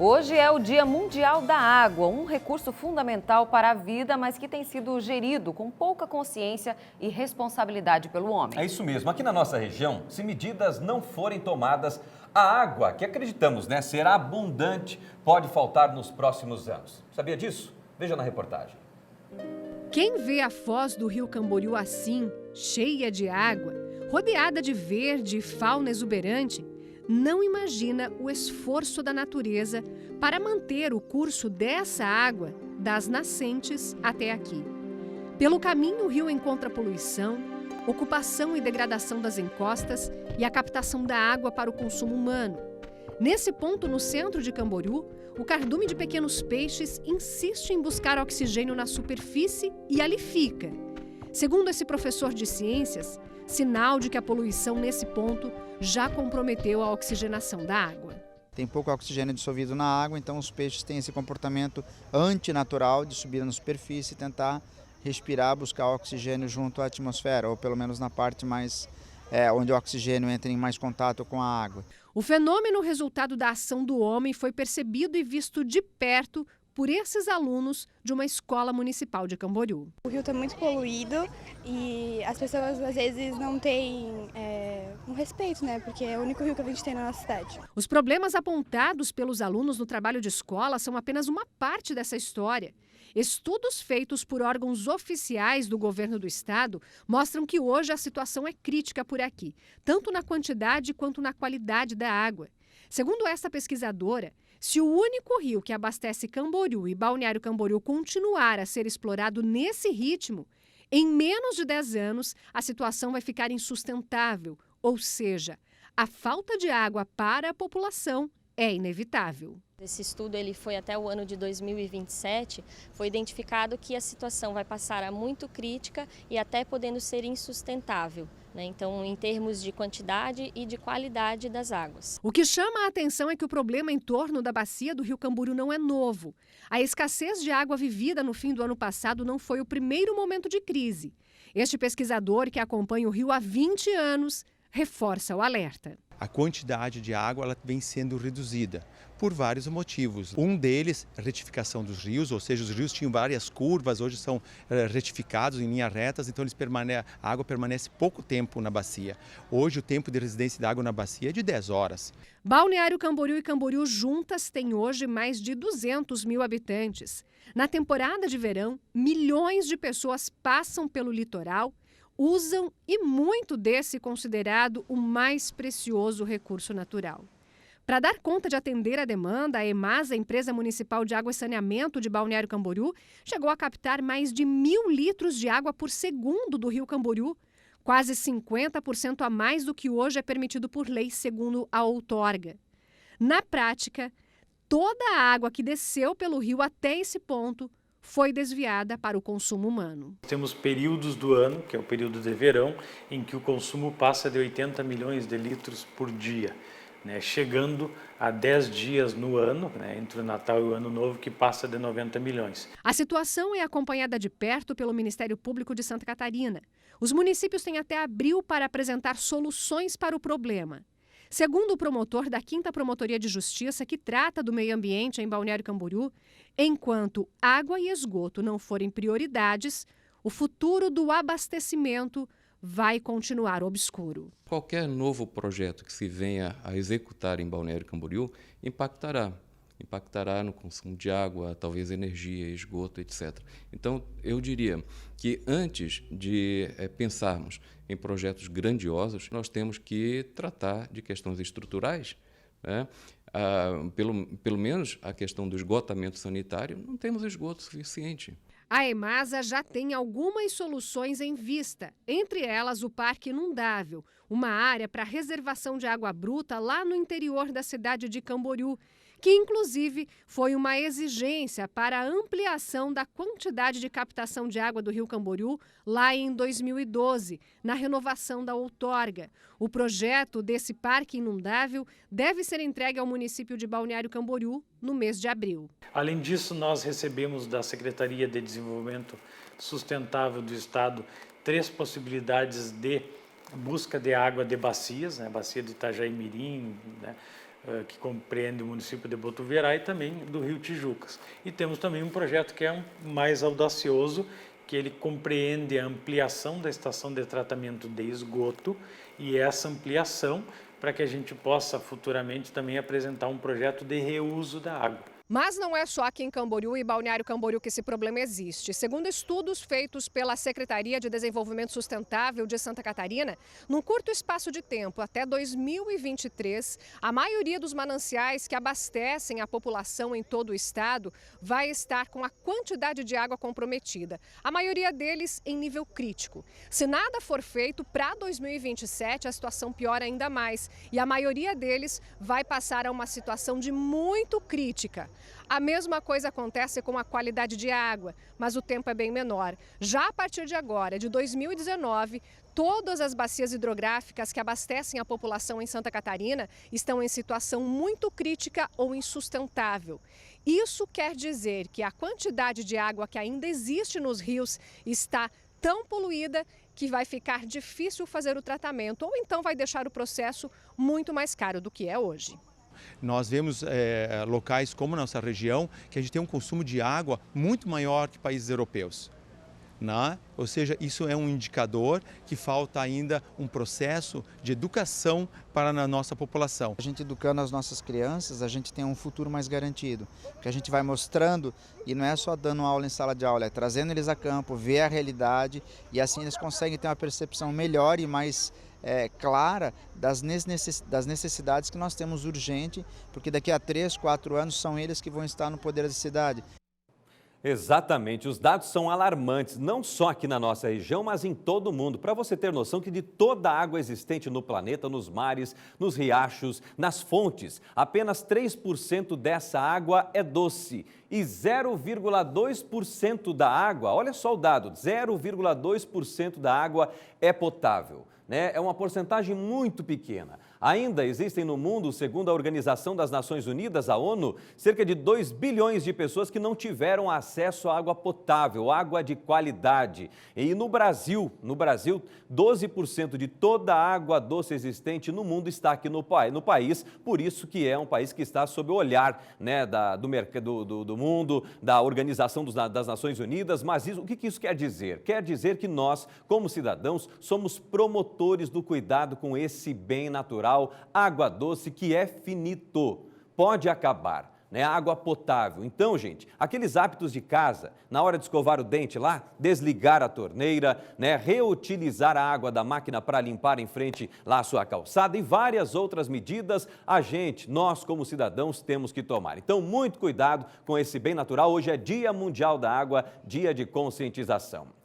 Hoje é o Dia Mundial da Água, um recurso fundamental para a vida, mas que tem sido gerido com pouca consciência e responsabilidade pelo homem. É isso mesmo. Aqui na nossa região, se medidas não forem tomadas, a água, que acreditamos, será abundante, pode faltar nos próximos anos. Sabia disso? Veja na reportagem. Quem vê a foz do rio Camboriú assim, cheia de água, rodeada de verde e fauna exuberante, não imagina o esforço da natureza para manter o curso dessa água das nascentes até aqui. Pelo caminho, o rio encontra poluição, ocupação e degradação das encostas e a captação da água para o consumo humano. Nesse ponto, no centro de Camboriú, o cardume de pequenos peixes insiste em buscar oxigênio na superfície e ali fica. Segundo esse professor de ciências, sinal de que a poluição nesse ponto já comprometeu a oxigenação da água. Tem pouco oxigênio dissolvido na água, então os peixes têm esse comportamento antinatural de subir na superfície e tentar respirar, buscar oxigênio junto à atmosfera, ou pelo menos na parte mais onde o oxigênio entra em mais contato com a água. O fenômeno resultado da ação do homem foi percebido e visto de perto por esses alunos de uma escola municipal de Camboriú. O rio está muito poluído e as pessoas às vezes não têm um respeito, porque é o único rio que a gente tem na nossa cidade. Os problemas apontados pelos alunos no trabalho de escola são apenas uma parte dessa história. Estudos feitos por órgãos oficiais do governo do estado mostram que hoje a situação é crítica por aqui, tanto na quantidade quanto na qualidade da água. Segundo esta pesquisadora, se o único rio que abastece Camboriú e Balneário Camboriú continuar a ser explorado nesse ritmo, em menos de 10 anos a situação vai ficar insustentável, ou seja, a falta de água para a população é inevitável. Esse estudo ele foi até o ano de 2027, foi identificado que a situação vai passar a muito crítica e até podendo ser insustentável. Então, em termos de quantidade e de qualidade das águas. O que chama a atenção é que o problema em torno da bacia do rio Camboriú não é novo. A escassez de água vivida no fim do ano passado não foi o primeiro momento de crise. Este pesquisador, que acompanha o rio há 20 anos, reforça o alerta. A quantidade de água ela vem sendo reduzida por vários motivos. Um deles, a retificação dos rios, ou seja, os rios tinham várias curvas, hoje são retificados em linhas retas, então a água permanece pouco tempo na bacia. Hoje o tempo de residência da água na bacia é de 10 horas. Balneário Camboriú e Camboriú juntas têm hoje mais de 200 mil habitantes. Na temporada de verão, milhões de pessoas passam pelo litoral, usam e muito desse considerado o mais precioso recurso natural. Para dar conta de atender a demanda, a EMASA, a Empresa Municipal de Água e Saneamento de Balneário Camboriú, chegou a captar mais de 1.000 litros de água por segundo do rio Camboriú, quase 50% a mais do que hoje é permitido por lei, segundo a outorga. Na prática, toda a água que desceu pelo rio até esse ponto foi desviada para o consumo humano. Temos períodos do ano, que é o período de verão, em que o consumo passa de 80 milhões de litros por dia, chegando a 10 dias no ano, entre o Natal e o Ano Novo, que passa de 90 milhões. A situação é acompanhada de perto pelo Ministério Público de Santa Catarina. Os municípios têm até abril para apresentar soluções para o problema. Segundo o promotor da 5ª Promotoria de Justiça, que trata do meio ambiente em Balneário Camboriú, enquanto água e esgoto não forem prioridades, o futuro do abastecimento vai continuar obscuro. Qualquer novo projeto que se venha a executar em Balneário Camboriú impactará no consumo de água, talvez energia, esgoto, etc. Então, eu diria que antes de pensarmos em projetos grandiosos, nós temos que tratar de questões estruturais, pelo menos a questão do esgotamento sanitário, não temos esgoto suficiente. A EMASA já tem algumas soluções em vista, entre elas o Parque Inundável, uma área para reservação de água bruta lá no interior da cidade de Camboriú, que inclusive foi uma exigência para a ampliação da quantidade de captação de água do rio Camboriú lá em 2012, na renovação da outorga. O projeto desse parque inundável deve ser entregue ao município de Balneário Camboriú no mês de abril. Além disso, nós recebemos da Secretaria de Desenvolvimento Sustentável do Estado 3 possibilidades de busca de água de bacias, bacia de Itajaí Mirim, que compreende o município de Botuverá e também do Rio Tijucas. E temos também um projeto que é mais audacioso, que ele compreende a ampliação da estação de tratamento de esgoto e essa ampliação para que a gente possa futuramente também apresentar um projeto de reuso da água. Mas não é só aqui em Camboriú e Balneário Camboriú que esse problema existe. Segundo estudos feitos pela Secretaria de Desenvolvimento Sustentável de Santa Catarina, num curto espaço de tempo, até 2023, a maioria dos mananciais que abastecem a população em todo o estado vai estar com a quantidade de água comprometida. A maioria deles em nível crítico. Se nada for feito, para 2027 a situação piora ainda mais e a maioria deles vai passar a uma situação de muito crítica. A mesma coisa acontece com a qualidade de água, mas o tempo é bem menor. Já a partir de agora, de 2019, todas as bacias hidrográficas que abastecem a população em Santa Catarina estão em situação muito crítica ou insustentável. Isso quer dizer que a quantidade de água que ainda existe nos rios está tão poluída que vai ficar difícil fazer o tratamento ou então vai deixar o processo muito mais caro do que é hoje. Nós vemos locais como nossa região que a gente tem um consumo de água muito maior que países europeus. Né? Ou seja, isso é um indicador que falta ainda um processo de educação para a nossa população. A gente educando as nossas crianças, a gente tem um futuro mais garantido, que a gente vai mostrando, e não é só dando aula em sala de aula, é trazendo eles a campo, ver a realidade, e assim eles conseguem ter uma percepção melhor e mais clara das necessidades que nós temos urgente, porque daqui a 3, 4 anos são eles que vão estar no poder da cidade. Exatamente, os dados são alarmantes, não só aqui na nossa região, mas em todo o mundo. Para você ter noção que de toda a água existente no planeta, nos mares, nos riachos, nas fontes, apenas 3% dessa água é doce e 0,2% da água, olha só o dado, 0,2% da água é potável. É uma porcentagem muito pequena. Ainda existem no mundo, segundo a Organização das Nações Unidas, a ONU, cerca de 2 bilhões de pessoas que não tiveram acesso à água potável, água de qualidade. E no Brasil, 12% de toda a água doce existente no mundo está aqui no país, por isso que é um país que está sob o olhar do mundo, da Organização das Nações Unidas. Mas o que isso quer dizer? Quer dizer que nós, como cidadãos, somos promotores do cuidado com esse bem natural, água doce, que é finito, pode acabar, água potável. Então, gente, aqueles hábitos de casa, na hora de escovar o dente lá, desligar a torneira, reutilizar a água da máquina para limpar em frente lá a sua calçada e várias outras medidas, nós como cidadãos temos que tomar. Então, muito cuidado com esse bem natural. Hoje é Dia Mundial da Água, dia de conscientização.